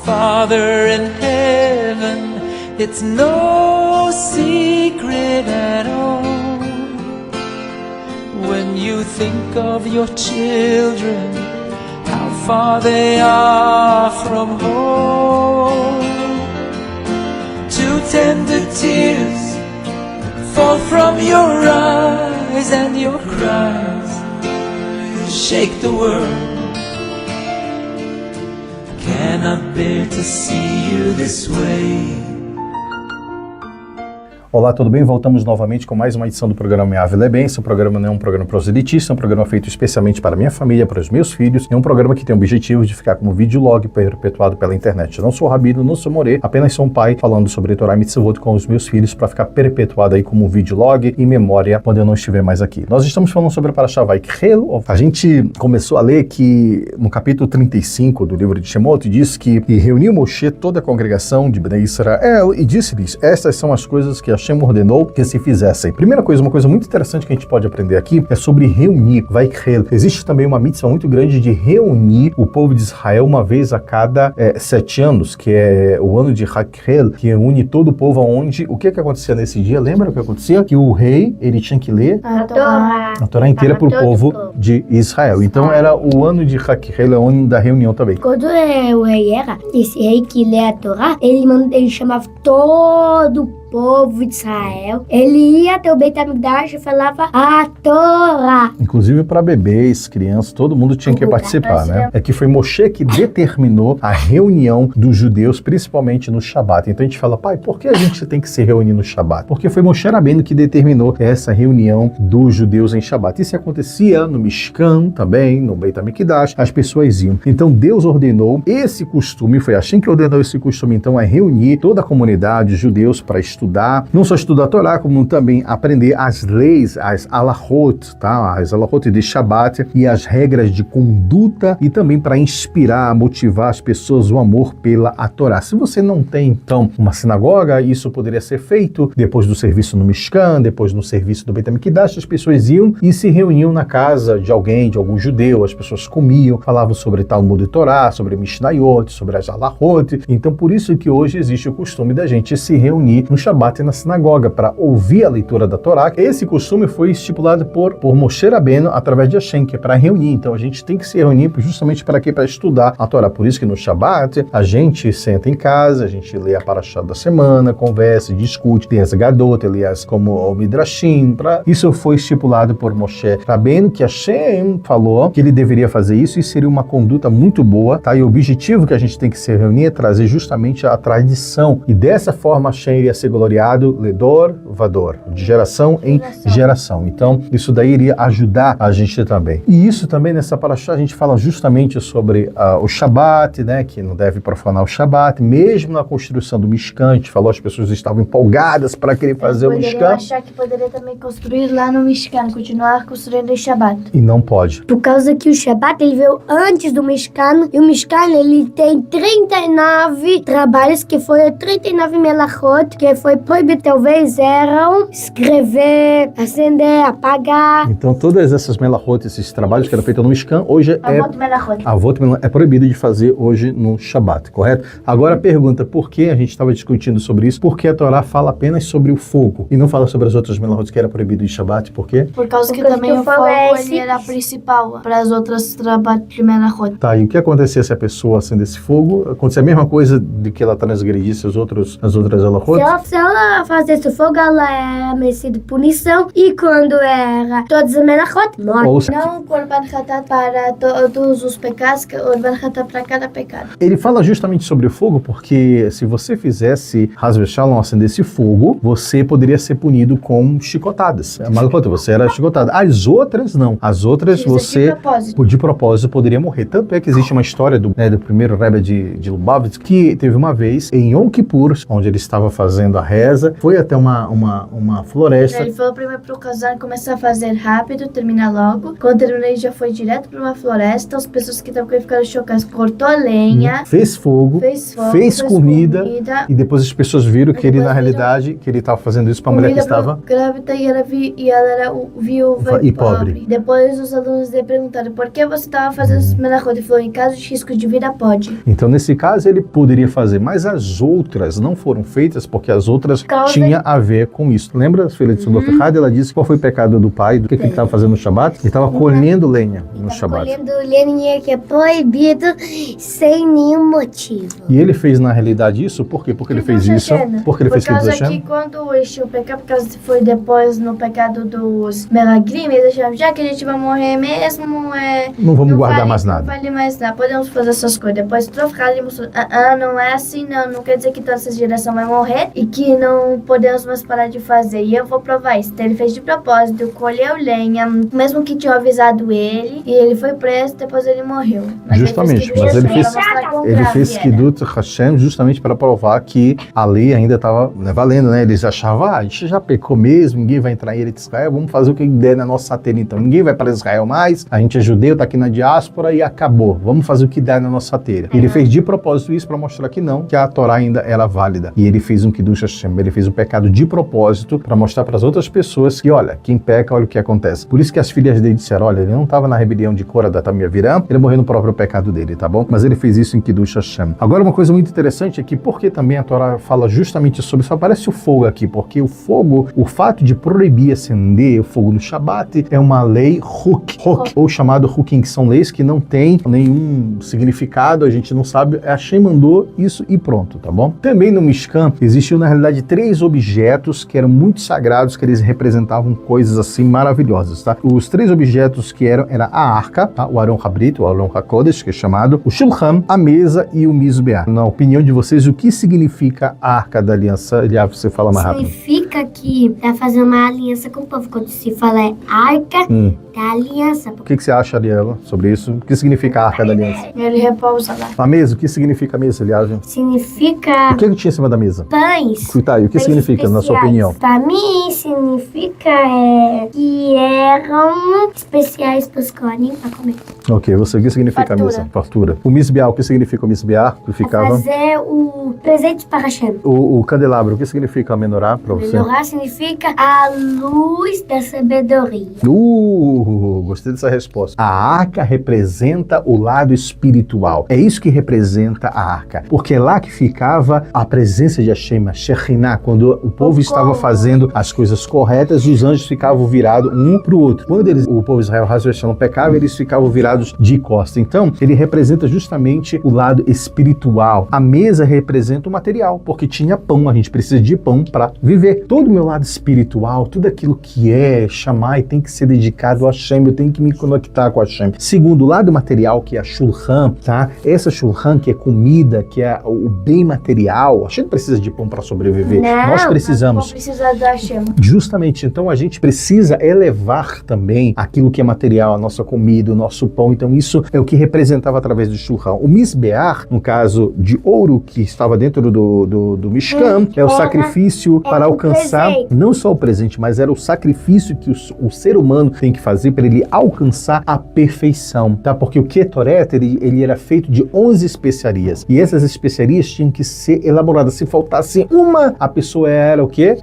Father in heaven, it's no secret at all. When you think of your children, how far they are from home. Two tender tears fall from your eyes, and your cries shake the world. Cannot bear to see you this way. Olá, tudo bem? Voltamos novamente com mais uma edição do programa Minha Ave é Bênção. O programa não é um programa proselitista, é um programa feito especialmente para a minha família, para os meus filhos. É um programa que tem o objetivo de ficar como videolog perpetuado pela internet. Eu não sou rabino, não sou morê, apenas sou um pai falando sobre Torá e Mitzvot com os meus filhos para ficar perpetuado aí como videolog e memória quando eu não estiver mais aqui. Nós estamos falando sobre a Parashá Vaikrel. A gente começou a ler que no capítulo 35 do livro de Shemot diz que reuniu Moshe toda a congregação de Bnei Israel e disse-lhes: estas são as coisas que Hashem ordenou que se fizessem. Primeira coisa, uma coisa muito interessante que a gente pode aprender aqui é sobre reunir, Vaikrel. Existe também uma mitzvah muito grande de reunir o povo de Israel uma vez a cada 7 anos, que é o ano de Vaikrel, que reúne todo o povo aonde, o que acontecia nesse dia? Lembra o que acontecia? Que o rei, ele tinha que ler a Torá inteira para o povo de Israel. Então era o ano de Vaikrel, é o ano da reunião também. Quando o rei era, esse rei que lê a Torá, ele chamava todo o povo de Israel. Ele ia até o Beit HaMikdash e falava a Torá. Inclusive para bebês, crianças, todo mundo tinha que participar, né? É que foi Moshe que determinou a reunião dos judeus, principalmente no Shabat. Então a gente fala: pai, por que a gente tem que se reunir no Shabat? Porque foi Moshe Rabbeinu que determinou essa reunião dos judeus em Shabat. Isso acontecia no Mishkan também, no Beit HaMikdash, as pessoas iam. Então Deus ordenou esse costume, foi Hashem que ordenou esse costume, então, a reunir toda a comunidade, os judeus, para estudar, não só estudar a Torá, como também aprender as leis, as alahot, tá? As alahot de Shabat e as regras de conduta, e também para inspirar, motivar as pessoas o amor pela Torá. Se você não tem, então, uma sinagoga, isso poderia ser feito depois do serviço no Mishkan, depois no serviço do Beit HaMikdash, as pessoas iam e se reuniam na casa de alguém, de algum judeu, as pessoas comiam, falavam sobre Talmud e Torá, sobre Mishnayot, sobre as alahot. Então, por isso que hoje existe o costume da gente se reunir no Shabat na sinagoga para ouvir a leitura da Torá. Esse costume foi estipulado por Moshe Rabbeinu através de Hashem, que é para reunir. Então a gente tem que se reunir justamente para quê? Para estudar a Torá. Por isso que no Shabat a gente senta em casa, a gente lê a Parashá da semana, conversa, discute, tem as Gadot, aliás, como o Midrashim. Isso foi estipulado por Moshe Rabbeinu, que Hashem falou que ele deveria fazer isso e seria uma conduta muito boa, tá? E o objetivo que a gente tem que se reunir é trazer justamente a tradição. E dessa forma Hashem iria ser gloriado, Ledor, Vador, de geração em geração. Então, isso daí iria ajudar a gente também. E isso também, nessa Parashá, a gente fala justamente sobre o Shabat, né, que não deve profanar o Shabat. Mesmo na construção do Mishkan, a gente falou, as pessoas estavam empolgadas para querer fazer o Mishkan. Eu achar que poderia também construir lá no Mishkan, continuar construindo o Shabat. E não pode. Por causa que o Shabat, ele veio antes do Mishkan, e o Mishkan, ele tem 39 trabalhos, que foi 39 melachot, que foi proibido, talvez, eram escrever, acender, apagar. Então, todas essas melachot, esses trabalhos que eram feitos no Mishkan, hoje Avot é proibido de fazer hoje no Shabat, correto? Agora a pergunta, por que a gente estava discutindo sobre isso? Por que a Torá fala apenas sobre o fogo e não fala sobre as outras melachot que era proibido de Shabat? Por quê? Por causa que também o fogo ele era principal para as outras trabalhos de melachot. Tá, e o que acontecia se a pessoa acendesse fogo? Acontecia a mesma coisa de que ela transgredisse as outras melachot? Se ela fazesse o fogo, ela era merecida punição, e quando era todas as melachot, morte. Não o Korban Hatat para todos os pecados, que o Korban Hatat para cada pecado. Ele fala justamente sobre o fogo porque se você fizesse Haz v'Shalom, acendesse fogo, você poderia ser punido com chicotadas. Você era chicotado. As outras não. As outras você de propósito poderia morrer. Tanto é que existe uma história do primeiro Rebbe de Lubavitch, que teve uma vez em Yom Kippur, onde ele estava fazendo a reza, foi até uma floresta. Ele falou primeiro pro casal começar a fazer rápido, terminar logo. Quando terminou, ele já foi direto pra uma floresta. As pessoas que estavam com ele ficaram chocadas. Cortou lenha, Fez fogo, fez comida, e depois as pessoas viram que ele, na realidade, que ele estava fazendo isso para a mulher que estava grávida e ela era viúva e pobre. Depois os alunos lhe perguntaram por que você estava fazendo esse melachot. Ele falou, em caso de risco de vida, pode. Então, nesse caso, ele poderia fazer, mas as outras não foram feitas porque as outras tinham a ver com isso. Lembra, filha de Sulofechad? Ela disse qual foi o pecado do pai, do que ele estava fazendo no Shabat? Ele estava colhendo lenha no Shabat. Colhendo lenha que é proibido sem nenhum motivo. E ele fez, na realidade, isso? Por quê? Porque ele fez isso? Porque ele fez Kiddush Hashem? Por causa que quando encheu o pecado, por causa que foi depois no pecado dos Meraglim, eles acharam, já que a gente vai morrer mesmo, não vamos guardar mais nada. Não vale mais nada, podemos fazer essas coisas. Depois ele mostrou, não é assim, não quer dizer que toda essa geração vai morrer e que não podemos mais parar de fazer. E eu vou provar isso. Então ele fez de propósito, colheu lenha, mesmo que tinha avisado ele, e ele foi preso, depois ele morreu. Mas justamente, mas ele fez Kiddush Hashem justamente para provar que a lei ainda estava valendo, né? Eles achavam, a gente já pecou mesmo, ninguém vai entrar em Eretz Israel, vamos fazer o que der na nossa terra então. Ninguém vai para Israel mais, a gente é judeu, tá aqui na diáspora e acabou. Vamos fazer o que der na nossa terra. Ele fez de propósito isso para mostrar que não, que a Torá ainda era válida. E ele fez um Kiddush Hashem, ele fez um pecado de propósito para mostrar para as outras pessoas que, olha, quem peca, olha o que acontece. Por isso que as filhas dele disseram, olha, ele não estava na rebelião de Korah da Tamia Virã, ele morreu no próprio pecado dele, tá bom? Mas ele fez isso em Kiddush Hashem. Agora, uma coisa muito interessante é que, porque também a Torá fala justamente sobre, só aparece o fogo aqui, porque o fogo, o fato de proibir acender o fogo no Shabat é uma lei Huk, ou chamado Hukim, que são leis que não têm nenhum significado, a gente não sabe, a Hashem mandou isso e pronto, tá bom? Também no Mishkan existiam, na realidade, 3 objetos que eram muito sagrados, que eles representavam coisas assim maravilhosas, tá? Os 3 objetos que era a arca, tá? O Aron Habrit, o Aron HaKodesh, que é chamado, o Shulchan, a mesa e o Mizbeach. Na opinião de vocês, o que significa a Arca da Aliança? Eliav, você fala mais rápido. Significa que vai fazer uma aliança com o povo. Quando se fala Arca da Aliança. O que você acha, Ariela, sobre isso? O que significa a Arca da Aliança? Ele repousa lá. A mesa, o que significa a mesa, Eliav? Significa... O que tinha em cima da mesa? Pães. Tá, e o que significa, na sua opinião? Para mim, significa que eram especiais para os Kohanim para comer. Ok, você, o que significa a mesa? Fartura. O Mizbeach, o que significa o Mizbeach? Que ficava... Fazer o presente para Hashem. O candelabro, o que significa a menorá para você? Menorá significa a luz da sabedoria. Gostei dessa resposta. A arca representa o lado espiritual. É isso que representa a arca. Porque é lá que ficava a presença de Hashem, a Shekhinah, quando o povo estava fazendo as coisas corretas, os anjos ficavam virados um para o outro. Quando o povo de Israel não pecava, eles ficavam virados de costa. Então, ele representa justamente o lado espiritual. A mesa representa o material, porque tinha pão, a gente precisa de pão para viver. Todo o meu lado espiritual, tudo aquilo que é Shammai tem que ser dedicado a Hashem, eu tenho que me conectar com a Hashem. Segundo, o lado material, que é a Shulchan, tá? Essa Shulchan, que é comida, que é o bem material, a gente precisa de pão para sobreviver. Nós precisamos. Não precisa da Hashem. Justamente, então a gente precisa elevar também aquilo que é material, a nossa comida, o nosso pão. Então isso é o que representava através do Shulchan. O Mizbeach, no caso de ouro que estava dentro do Mishkan, é o sacrifício para alcançar, não só o presente, mas era o sacrifício que o ser humano tem que fazer para ele alcançar a perfeição, tá? Porque o Ketoret, ele era feito de 11 especiarias, e essas especiarias tinham que ser elaboradas. Se faltasse uma, a pessoa era o quê?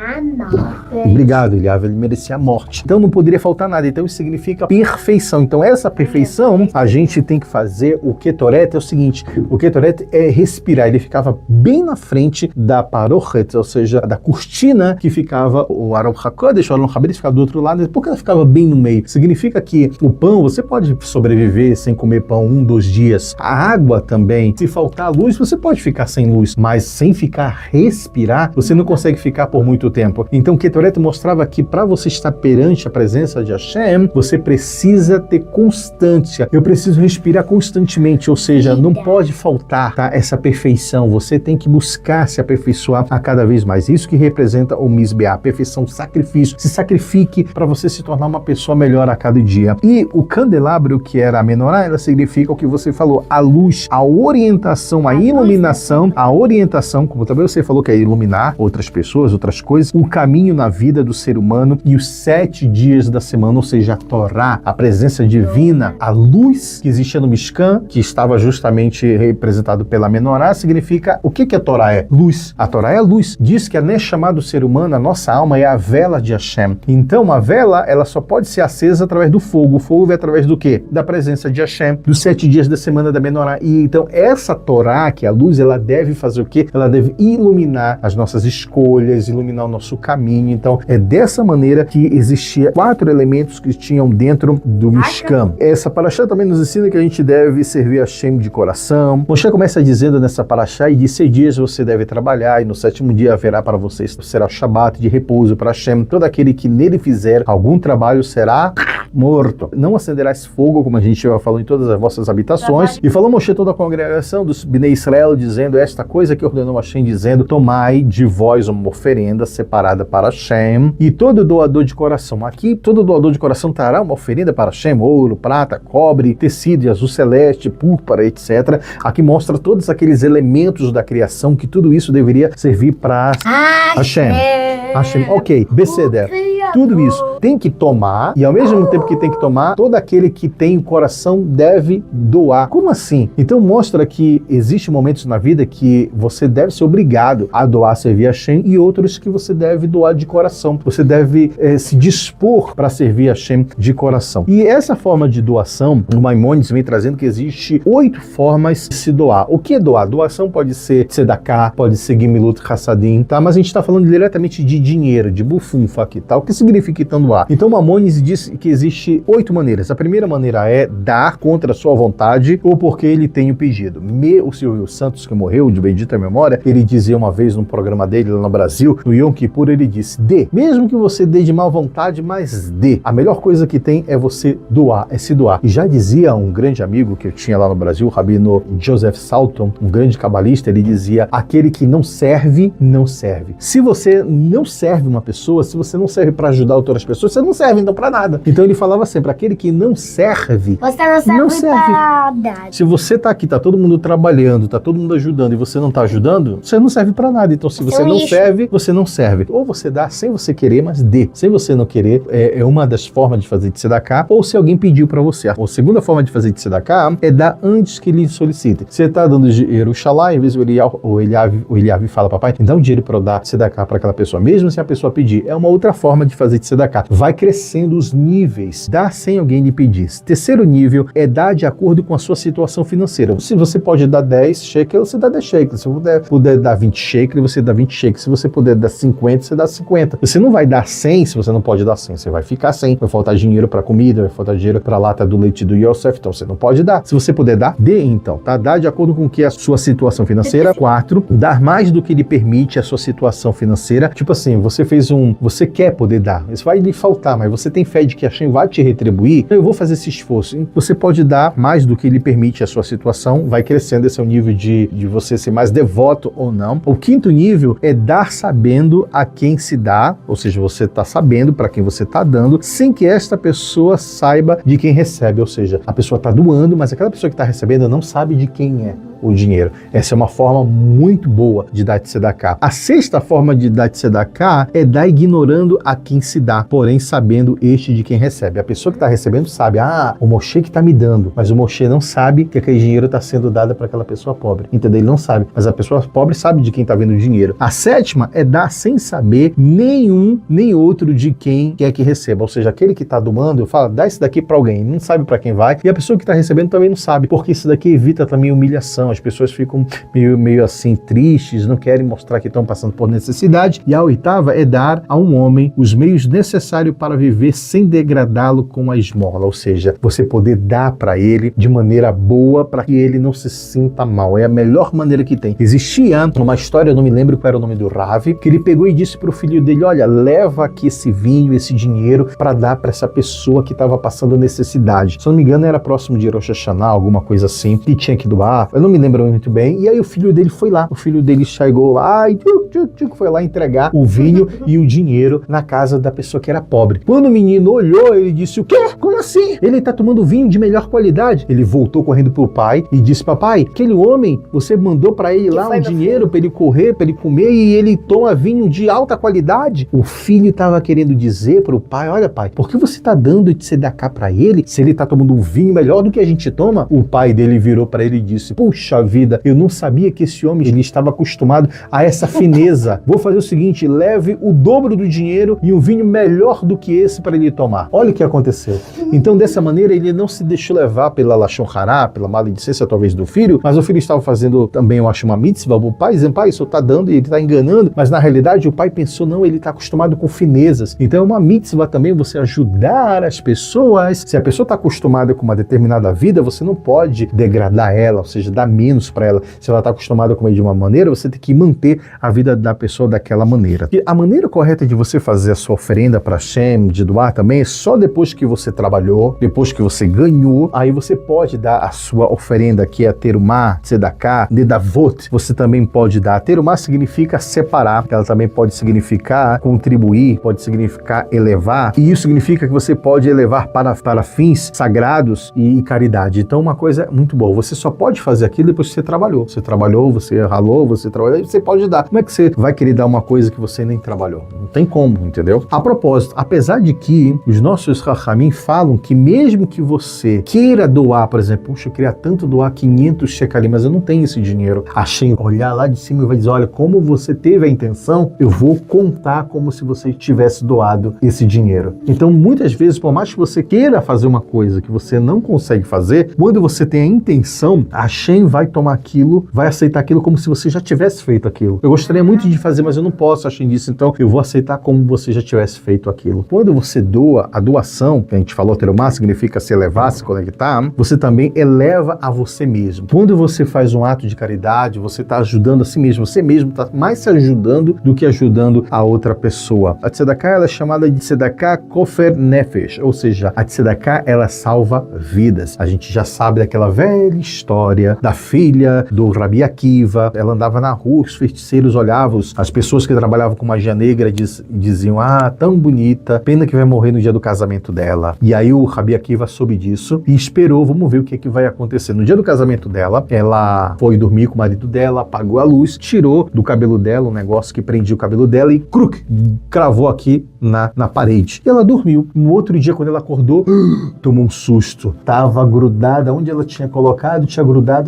Obrigado, Eliav, ele merecia a morte. Então não poderia faltar nada. Então isso significa perfeição. Então essa perfeição, a gente tem que fazer. O Ketoret é o seguinte, o Ketoret é respirar. Ele ficava bem na frente da parochet, ou seja, da cortina que ficava o Aron HaKodesh, o Aron Habrit ficava do outro lado. Por que ela ficava bem no meio? Significa que o pão, você pode sobreviver sem comer pão 1, 2 dias. A água também, se faltar luz, você pode ficar sem luz, mas sem respirar, você não consegue ficar por muito tempo. Então, Ketoret mostrava que para você estar perante a presença de Hashem, você precisa ter constância. Eu preciso respirar constantemente, ou seja, não pode faltar, tá, essa perfeição. Você tem que buscar se aperfeiçoar a cada vez mais. Isso que representa o Mizbeah, a perfeição, sacrifício. Se sacrifique para você se tornar uma pessoa melhor a cada dia. E o candelabro, que era a menorá, ela significa o que você falou, a luz, a orientação, a iluminação, a orientação, como também você falou que é iluminar outras pessoas, outras coisas, o caminho na vida do ser humano e os 7 dias da semana, ou seja, a Torá, a presença divina, a luz que existia no Mishkan, que estava justamente representado pela menorá, significa o que a Torá é? Luz. A Torá é a luz. Diz que a Neshama do ser humano, a nossa alma, é a vela de Hashem. Então, a vela, ela só pode ser acesa através do fogo. O fogo vem através do quê? Da presença de Hashem, dos 7 dias da semana da menorá. E então, essa Torá, que é a luz, ela deve fazer o quê? Ela deve iluminar as nossas escolhas, iluminar o nosso caminho. Então, é dessa maneira que existia 4 elementos que tinham dentro do Mishkan. Essa paraxá também nos ensina que a gente deve servir a Hashem de coração. Moshe começa dizendo nessa paraxá, e de 6 dias você deve trabalhar, e no 7º dia haverá para vocês, será o Shabat de repouso para Hashem. Todo aquele que nele fizer algum trabalho será morto. Não acenderás fogo, como a gente já falou, em todas as vossas habitações. E falou Moshe toda a congregação dos Bnei Israel, dizendo esta coisa que ordenou Hashem, dizendo, tomai de vós uma oferenda separada para Hashem, e todo doador de coração. Aqui, todo doador de coração trará uma oferenda para Hashem, ouro, prata, cobre, tecido, azul celeste, púrpura, etc. Aqui mostra todos aqueles elementos da criação, que tudo isso deveria servir para Hashem. Hashem, ok, Beseder. Tudo isso tem que tomar, e ao mesmo tempo que tem que tomar, todo aquele que tem o coração deve doar. Como assim? Então mostra que existem momentos na vida que você deve ser obrigado a doar, servir a Hashem, e outros que você deve doar de coração. Você deve se dispor para servir a Hashem de coração. E essa forma de doação, o Maimonides vem trazendo que existe 8 formas de se doar. O que é doar? Doação pode ser tzedakah, pode ser gemilut chassadim, tá? Mas a gente está falando diretamente de dinheiro, de bufunfa aqui, tá? O que significa então doar? Então Maimonides diz que existe 8 maneiras. A primeira maneira é dar contra a sua vontade ou porque ele tem o pedido. O Silvio Santos, que morreu de bendita memória, ele dizia uma vez num programa dele lá no Brasil, no Yom Kippur, ele disse, dê. Mesmo que você dê de má vontade, mas dê. A melhor coisa que tem é você doar, é se doar. E já dizia um grande amigo que eu tinha lá no Brasil, o rabino Joseph Salton, um grande cabalista, ele dizia, aquele que não serve, não serve. Se você não serve uma pessoa, se você não serve para ajudar outras pessoas, você não serve então para nada. Então ele falava sempre, aquele que não serve, você não serve para nada. Se você tá aqui, tá todo mundo trabalhando, tá todo mundo ajudando e você não tá ajudando, você não serve para nada. Então se você não serve, você não serve. Ou você dá sem você querer, mas dê. Sem você não querer, é uma das formas de fazer tzedakah, ou se alguém pediu para você. A segunda forma de fazer tzedakah é dar antes que ele solicite. Você tá dando dinheiro, xalá, em vez o Eliav fala, papai, dá um dinheiro para eu dar tzedakah para aquela pessoa, mesmo se a pessoa pedir. É uma outra forma de fazer tzedakah. Vai crescendo os níveis. Dá sem alguém lhe pedir. Terceiro nível é dar de acordo com a sua situação financeira. Se você pode dar 10 shekels, você dá 10 shekels. Se você puder dar 20 shekels, você dá 20 shekels. Se você puder dar 50, você dá 50. Você não vai dar 100 se você não pode dar 100. Você vai ficar sem. Vai faltar dinheiro para comida, vai faltar dinheiro para a lata do leite do Yosef. Então você não pode dar. Se você puder dar, dê então, tá? Dá de acordo com o que é a sua situação financeira. 4, dar mais do que lhe permite a sua situação financeira. Tipo assim, você quer poder dar. Isso vai lhe faltar, mas você tem fé de que a Hashem vai te retribuir. Eu vou fazer esse esforço. Você pode dar mais do que lhe permite a sua situação. Vai crescendo esse é o nível de você ser mais devoto ou não. O 5º nível é dar sabendo a quem se dá, ou seja, você está sabendo para quem você está dando, sem que esta pessoa saiba de quem recebe, ou seja, a pessoa está doando, mas aquela pessoa que está recebendo não sabe de quem é o dinheiro. Essa é uma forma muito boa de dar tzedakah. A 6ª forma de dar tzedakah é dar ignorando a quem se dá, porém sabendo este de quem recebe. A pessoa que está recebendo sabe, o Moshe que está me dando, mas o Moshe não sabe que aquele dinheiro está sendo dado para aquela pessoa pobre. Entendeu? Ele não sabe, mas a pessoa pobre sabe de quem está vendo o dinheiro. A 7ª é dar sem saber nenhum nem outro de quem quer que receba, ou seja, aquele que está doando, fala, dá isso daqui para alguém, não sabe para quem vai, e a pessoa que está recebendo também não sabe, porque isso daqui evita também humilhação. as pessoas ficam meio assim tristes, não querem mostrar que estão passando por necessidade. E a oitava é dar a um homem os meios necessários para viver sem degradá-lo com a esmola, ou seja, você poder dar para ele de maneira boa para que ele não se sinta mal. É a melhor maneira que tem. Existia uma história, eu não me lembro qual era o nome do Rav, que ele pegou e disse para o filho dele, olha, leva aqui esse vinho, esse dinheiro para dar para essa pessoa que estava passando necessidade. Se eu não me engano, era próximo de Rosh Hashanah, alguma coisa assim, que tinha que doar. Eu não me lembro muito bem. E aí o filho dele foi lá. O filho dele chegou lá e foi lá entregar o vinho e o dinheiro na casa da pessoa que era pobre. Quando o menino olhou, ele disse, o quê? Como assim? Ele tá tomando vinho de melhor qualidade. Ele voltou correndo pro pai e disse, papai, aquele homem, você mandou para ele lá um dinheiro para ele correr, para ele comer e ele toma vinho de alta qualidade. O filho estava querendo dizer pro pai, olha pai, por que você tá dando de tzedakah para ele se ele tá tomando um vinho melhor do que a gente toma? O pai dele virou para ele e disse, puxa vida, eu não sabia que esse homem ele estava acostumado a essa fineza. Vou fazer o seguinte, leve o dobro do dinheiro e um vinho melhor do que esse para ele tomar. Olha o que aconteceu. Então, dessa maneira, ele não se deixou levar pela lashon hará, pela maledicência talvez do filho, mas o filho estava fazendo também, eu acho, uma mitzvah, o pai dizendo, pai, isso tá dando e ele tá enganando, mas na realidade o pai pensou, não, ele tá acostumado com finezas. Então é uma mitzvah também você ajudar as pessoas. Se a pessoa está acostumada com uma determinada vida, você não pode degradar ela, ou seja, dar menos para ela. Se ela está acostumada com ele de uma maneira, você tem que manter a vida da pessoa daquela maneira. E a maneira correta de você fazer a sua oferenda para Hashem, de doar também, é só depois que você trabalhou, depois que você ganhou, aí você pode dar a sua oferenda, que é a terumá, tzedakah, nedavot, você também pode dar. Terumá significa separar, ela também pode significar contribuir, pode significar elevar, e isso significa que você pode elevar para fins sagrados e caridade. Então uma coisa muito boa, você só pode fazer aquilo depois que você trabalhou. Você trabalhou, você ralou, você trabalhou, você pode dar. Como é que você vai querer dar uma coisa que você nem trabalhou? Não tem como, entendeu? A propósito, apesar de que os nossos Chachamim falam que mesmo que você queira doar, por exemplo, puxa, eu queria tanto doar 500 shekalim, mas eu não tenho esse dinheiro. Hashem olhar lá de cima e vai dizer, olha, como você teve a intenção, eu vou contar como se você tivesse doado esse dinheiro. Então, muitas vezes, por mais que você queira fazer uma coisa que você não consegue fazer, quando você tem a intenção, a Hashem vai tomar aquilo, vai aceitar aquilo como se você já tivesse feito aquilo. Eu gostaria muito de fazer, mas eu não posso, a Hashem disse, então eu vou aceitar como você já tivesse feito aquilo. Quando você doa, a doação, que a gente falou, terumá, significa se elevar, se conectar, você também eleva a você mesmo. Quando você faz um ato de caridade, você está ajudando a si mesmo, você mesmo está mais se ajudando do que ajudando a outra pessoa. A tzedakah, ela é chamada de tzedakah kofer nefesh, ou seja, a tzedakah, ela salva vidas. A gente já sabe daquela velha história da filha do Rabi Akiva, ela andava na rua, os feiticeiros olhavam, as pessoas que trabalhavam com magia negra diziam, tão bonita, pena que vai morrer no dia do casamento dela. E aí o Rabi Akiva soube disso e esperou, vamos ver o que vai acontecer. No dia do casamento dela, ela foi dormir com o marido dela, apagou a luz, tirou do cabelo dela um negócio que prendia o cabelo dela e cravou aqui na parede. E ela dormiu. No outro dia, quando ela acordou, tomou um susto. Tava grudada, onde ela tinha colocado,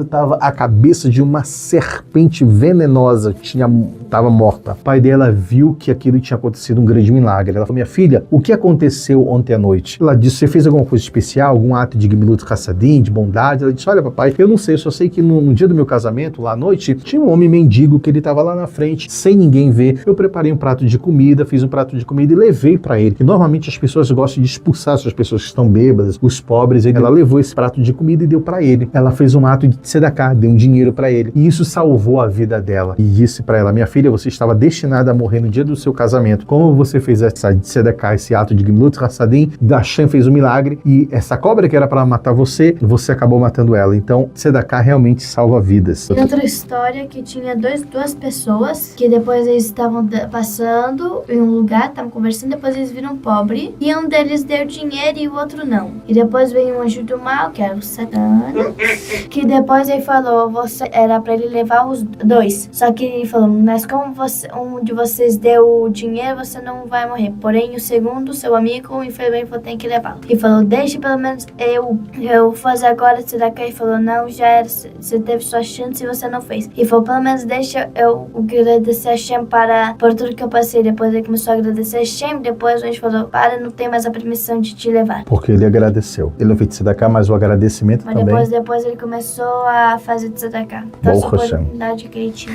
tava a cabeça de uma serpente venenosa, tava morta. O pai dela viu que aquilo tinha acontecido um grande milagre. Ela falou, minha filha, o que aconteceu ontem à noite? Ela disse, você fez alguma coisa especial, algum ato de gemilut chassadim, de bondade? Ela disse, olha papai, eu não sei, eu só sei que no dia do meu casamento, lá à noite, tinha um homem mendigo que ele tava lá na frente, sem ninguém ver. Eu preparei um prato de comida, fiz um prato de comida e levei para ele. E normalmente as pessoas gostam de expulsar essas pessoas que estão bêbadas, os pobres. Ela levou esse prato de comida e deu para ele. Ela fez um ato de tzedakah, deu um dinheiro para ele. E isso salvou a vida dela. E disse para ela, minha filha, você estava destinada a morrer no dia do seu casamento. Como você fez essa tzedakah, esse ato de gemilut chassadim, Hashem fez um milagre e essa cobra que era para matar você acabou matando ela. Então, tzedakah realmente salva vidas. Tem outra história que tinha duas pessoas que depois eles estavam passando em um lugar, estavam conversando, depois eles viram pobre e um deles deu dinheiro e o outro não. E depois veio um anjo do mal, que era o Satã, que depois ele falou, era para ele levar os dois. Só que ele falou, mas como um de vocês deu o dinheiro, você não vai morrer. Porém, o segundo, seu amigo, infelizmente, vou ter que levá-lo. Ele falou, deixe pelo menos eu fazer agora, será que ele falou, não, já era, você teve sua chance e você não fez. Ele falou, pelo menos deixa eu agradecer a Hashem por tudo que eu passei. Depois ele começou a agradecer a Hashem, depois a gente falou, não tem mais a permissão de te levar. Porque ele agradeceu. Ele não fez tzedakah, mas o agradecimento mas também. Depois ele começou a pra fazer tzedakah. Então, essa Baruch Hashem. oportunidade que ele tinha.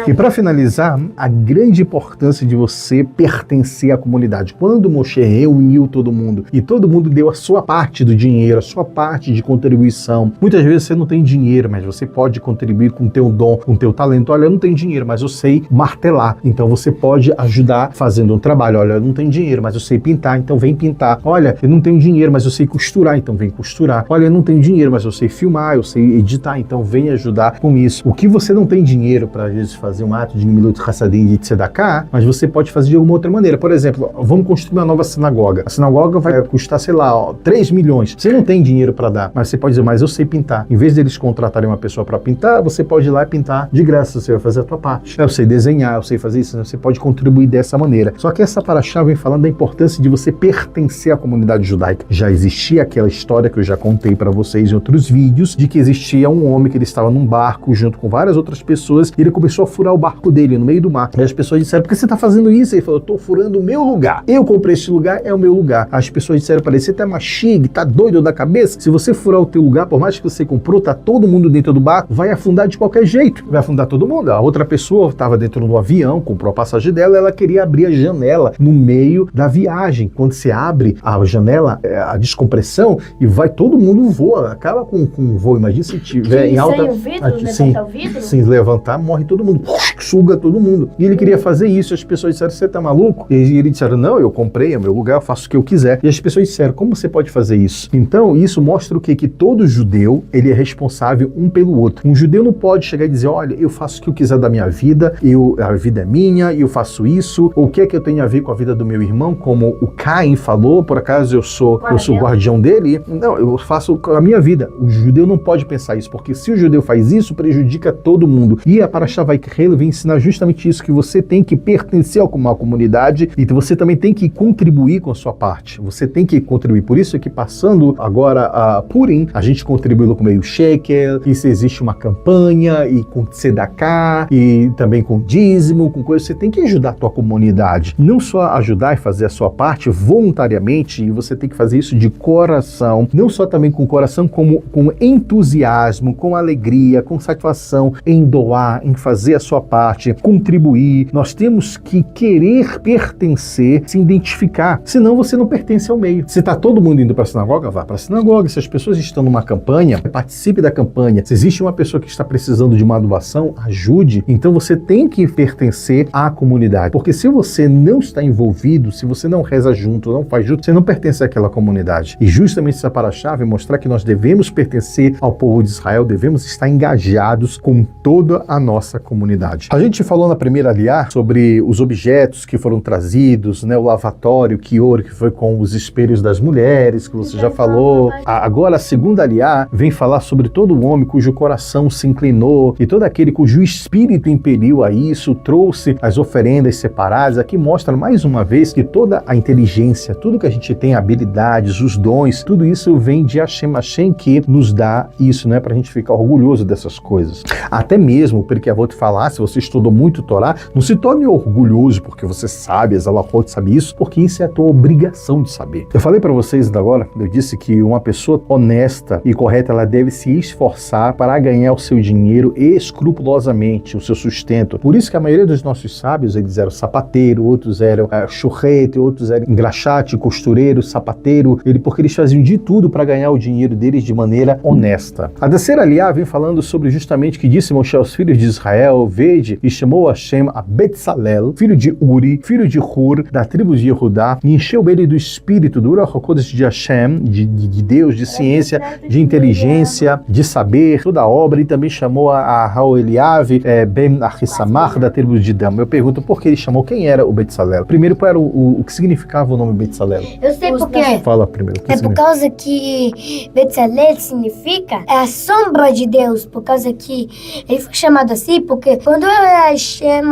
E para finalizar, a grande importância de você pertencer à comunidade. Quando Moshe reuniu todo mundo e todo mundo deu a sua parte do dinheiro, a sua parte de contribuição. Muitas vezes você não tem dinheiro, mas você pode contribuir com o teu dom, com o teu talento. Olha, eu não tenho dinheiro, mas eu sei martelar. Então você pode ajudar fazendo um trabalho. Olha, eu não tenho dinheiro, mas eu sei pintar, então vem pintar. Olha, eu não tenho dinheiro, mas eu sei costurar, então vem costurar. Olha, eu não tenho dinheiro, mas eu sei filmar, eu sei editar, então vem ajudar com isso. O que você não tem dinheiro para, às vezes, fazer um ato de Gemilut Hassadim e Tzedakah, mas você pode fazer de alguma outra maneira. Por exemplo, vamos construir uma nova sinagoga. A sinagoga vai custar, sei lá, 3 milhões. Você não tem dinheiro para dar, mas você pode dizer, mas eu sei pintar. Em vez deles contratarem uma pessoa para pintar, você pode ir lá e pintar de graça, você vai fazer a tua parte. Eu sei desenhar, eu sei fazer isso, você pode contribuir dessa maneira. Só que essa paraxá vem falando da importância de você pertencer à comunidade judaica. Já existia aquela história que eu já contei para vocês em outros vídeos, de que existia um homem que ele estava num barco junto com várias outras pessoas e ele começou a furar o barco dele no meio do mar. E as pessoas disseram, por que você está fazendo isso? Ele falou, eu estou furando o meu lugar. Eu comprei esse lugar, é o meu lugar. As pessoas disseram para ele, você tá machig, tá doido da cabeça? Se você furar o teu lugar, por mais que você comprou, tá todo mundo dentro do barco, vai afundar de qualquer jeito. Vai afundar todo mundo. A outra pessoa estava dentro do avião, comprou a passagem dela, ela queria abrir a janela no meio da viagem. Quando você abre a janela, a descompressão, e vai todo mundo voa, acaba com um voo. Imagina se tiver em alta... Sem o vidro, levantar o vidro? Sem levantar, morre todo mundo. Suga todo mundo. E ele queria fazer isso. As pessoas disseram, você tá maluco? E ele disseram, não, eu comprei, é meu lugar, eu faço o que eu quiser. E as pessoas disseram, como você pode fazer isso? Então, isso mostra o quê? Que todo judeu, ele é responsável um pelo outro. Um judeu não pode chegar e dizer, olha, eu faço o que eu quiser da minha vida, a vida é minha, eu faço isso, ou o que é que eu tenho a ver com a vida do meu irmão, como o Caim falou, por acaso eu sou guardião dele? Não, eu faço a minha vida. O judeu não pode pensar isso, porque se o judeu faz isso, prejudica todo mundo. E a Parashá Vaikrei vem ensinar justamente isso, que você tem que pertencer a uma comunidade e você também tem que contribuir com a sua parte. Você tem que contribuir. Por isso é que passando agora a Purim, a gente contribuiu com meio shekel, e se existe uma campanha, e com tzedakah, e também com dízimo, com coisas, você tem que ajudar a tua comunidade. Não só ajudar e fazer a sua parte voluntariamente, e você tem que fazer isso de coração, não só também com coração, como com entusiasmo, com alegria, com satisfação, em doar, em fazer a sua parte, contribuir. Nós temos que querer pertencer, se identificar, senão você não pertence ao meio. Se está todo mundo indo para a sinagoga, vá para a sinagoga. Se as pessoas estão numa campanha, participe da campanha. Se existe uma pessoa que está precisando de uma doação, ajude. Então você tem que pertencer à comunidade, porque se você não está envolvido, se você não reza junto, não faz junto, você não pertence àquela comunidade. E justamente essa paraxá vem mostrar que nós devemos pertencer ao povo de Israel, devemos estar engajados com toda a nossa comunidade. A gente falou na primeira aliá sobre os objetos que foram trazidos, né, o lavatório, o quior, que foi com os espelhos das mulheres, que você já falou. Agora a segunda aliá vem falar sobre todo homem cujo coração se inclinou e todo aquele cujo espírito impeliu a isso, trouxe as oferendas separadas. Aqui mostra mais uma vez que toda a inteligência, tudo que a gente tem, habilidades, os dons, tudo isso vem de Hashem que nos dá isso, né, pra gente ficar orgulhoso dessas coisas. Até mesmo, porque eu vou te falar, se você estudou muito Torá, não se torne orgulhoso porque você sabe, as alahot sabe isso, porque isso é a tua obrigação de saber. Eu falei para vocês agora, eu disse que uma pessoa honesta e correta, ela deve se esforçar para ganhar o seu dinheiro escrupulosamente, o seu sustento. Por isso que a maioria dos nossos sábios, eles eram sapateiro, outros eram churrete, outros eram engraxate, costureiro, sapateiro, porque eles faziam de tudo para ganhar o dinheiro deles de maneira honesta. A terceira aliá vem falando sobre justamente que disse Moshe aos filhos de Israel, vede, e chamou Hashem a Betzalel, filho de Uri, filho de Hur, da tribo de Yehudá, e encheu ele do espírito, do Ruach HaKodesh de Hashem, de Deus, de ciência, de inteligência, de saber, toda a obra, e também chamou a Raul Eliave, Ben Ahissamach, da tribo de Dan. Eu pergunto por que ele chamou, quem era o Betzalel? Primeiro, qual era o que significava o nome Betzalel? Eu sei por quê. Fala primeiro. É por causa que Betzalel significa a sombra de Deus, por causa que ele foi chamado assim, porque quando Hashem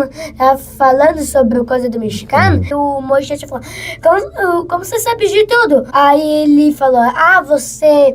falando sobre a coisa do Mishkan, o Moshe falou, como você sabe de tudo? Aí ele falou,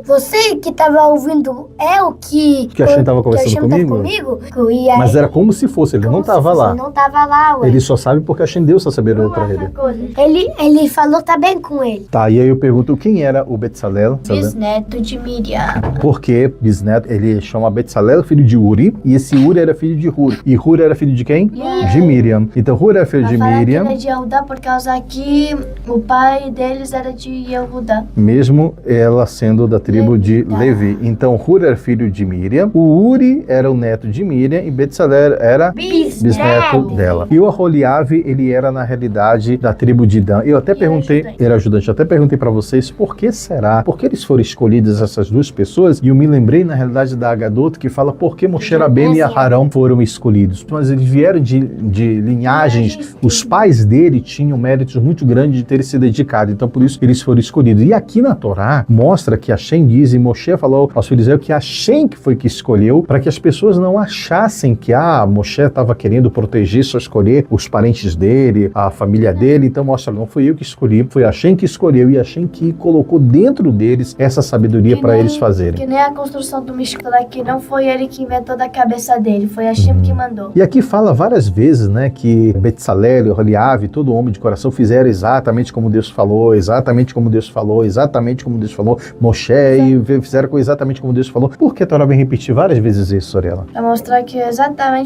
você que tava ouvindo o que Hashem tava conversando comigo? E aí, mas era como se fosse, ele não tava lá. Não tava lá, ué. Ele só sabe porque Hashem deu essa sabedoria pra ele. Ele falou também com ele. Tá, e aí eu pergunto, quem era o Betzalel? Bisneto de Miriam. Porque bisneto, ele chama Betzalel, filho de Uri, e esse Uri era filho de Hur. E Hur era filho de quem? De Miriam. Então Hur era filho de Miriam. Ele é de Yehudá por causa que o pai deles era de Yehudá. Mesmo ela sendo da tribo de Levi. Então Hur era filho de Miriam, o Uri era o neto de Miriam e Betzalel era bisneto dela. E o Aholiav, ele era na realidade da tribo de Dan. Eu até perguntei, era ajudante, eu até perguntei pra vocês por que será, por que eles foram escolhidos essas duas pessoas, e eu me lembrei na realidade da Agadot que fala por que Moshe Rabbeinu e Aharão foram escolhidos. Mas eles vieram de linhagens, os pais dele tinham méritos muito grandes de terem se dedicado, então por isso eles foram escolhidos. E aqui na Torá mostra que Hashem diz, e Moshe falou aos filhos de Israel que Hashem que foi que escolheu, para que as pessoas não achassem que Moshe estava querendo proteger, só escolher os parentes dele, a família dele. Então mostra, não fui eu que escolhi, foi Hashem que escolheu e Hashem que colocou dentro deles essa sabedoria para eles fazerem. Que nem a construção do Mishkan, que não foi ele que inventou da cabeça dele, foi Hashem que mandou. E aqui fala várias vezes, né, que Betzalel, Aholiav, todo homem de coração fizeram exatamente como Deus falou, exatamente como Deus falou, exatamente como Deus falou. Moshe e fizeram exatamente como Deus falou. Por que a Torá vem repetir várias vezes isso, Sorella? Pra mostrar que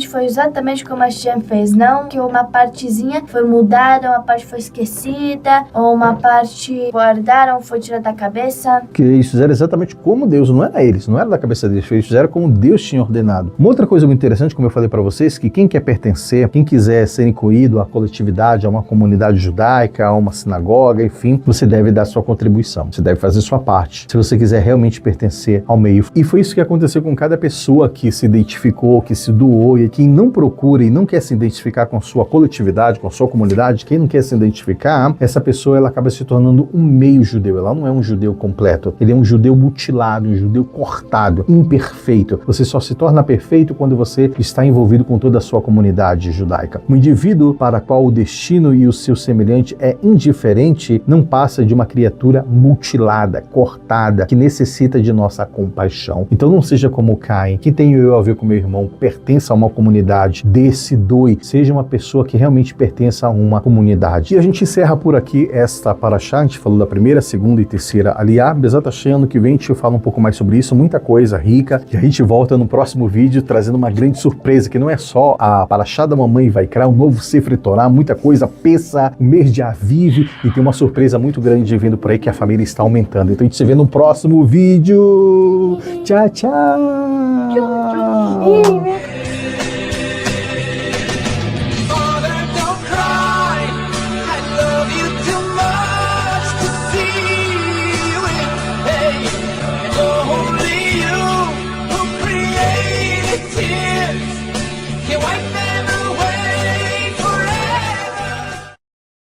foi exatamente como Hashem fez, não que uma partezinha foi mudada, uma parte foi esquecida, ou uma parte guardaram, foi tirada da cabeça. Que eles fizeram exatamente como Deus, não era eles, não era da cabeça deles, eles fizeram como Deus tinha ordenado. Uma outra coisa muito interessante, como eu falei para vocês, que quem quer pertencer, quem quiser ser incluído à coletividade, a uma comunidade judaica, a uma sinagoga, enfim, você deve dar sua contribuição, você deve fazer sua parte, se você quiser realmente pertencer ao meio. E foi isso que aconteceu com cada pessoa que se identificou, que se doou, e quem não procura e não quer se identificar com a sua coletividade, com a sua comunidade, quem não quer se identificar, essa pessoa ela acaba se tornando um meio judeu, ela não é um judeu completo, ele é um judeu mutilado, um judeu cortado, imperfeito. Você só se torna perfeito quando você está envolvido com toda a sua comunidade judaica. Um indivíduo para qual o destino e o seu semelhante é indiferente não passa de uma criatura mutilada, cortada, que necessita de nossa compaixão. Então não seja como Caim. Que tenho eu a ver com meu irmão? Pertença a uma comunidade, desse doe, seja uma pessoa que realmente pertença a uma comunidade. E a gente encerra por aqui esta paraxá. A gente falou da primeira, segunda e terceira aliá. Bezat Hashem, ano que vem a gente fala um pouco mais sobre isso, muita coisa rica, e a gente volta no próximo vídeo trazendo uma grande surpresa, que não é só a paraxá da mamãe Vaikra, um novo Sefer Torá, muita coisa, Pessa, o mês de Aviv, e tem uma surpresa muito grande vindo por aí que a família está aumentando. Então a gente se vê no próximo vídeo. Tchau, tchau!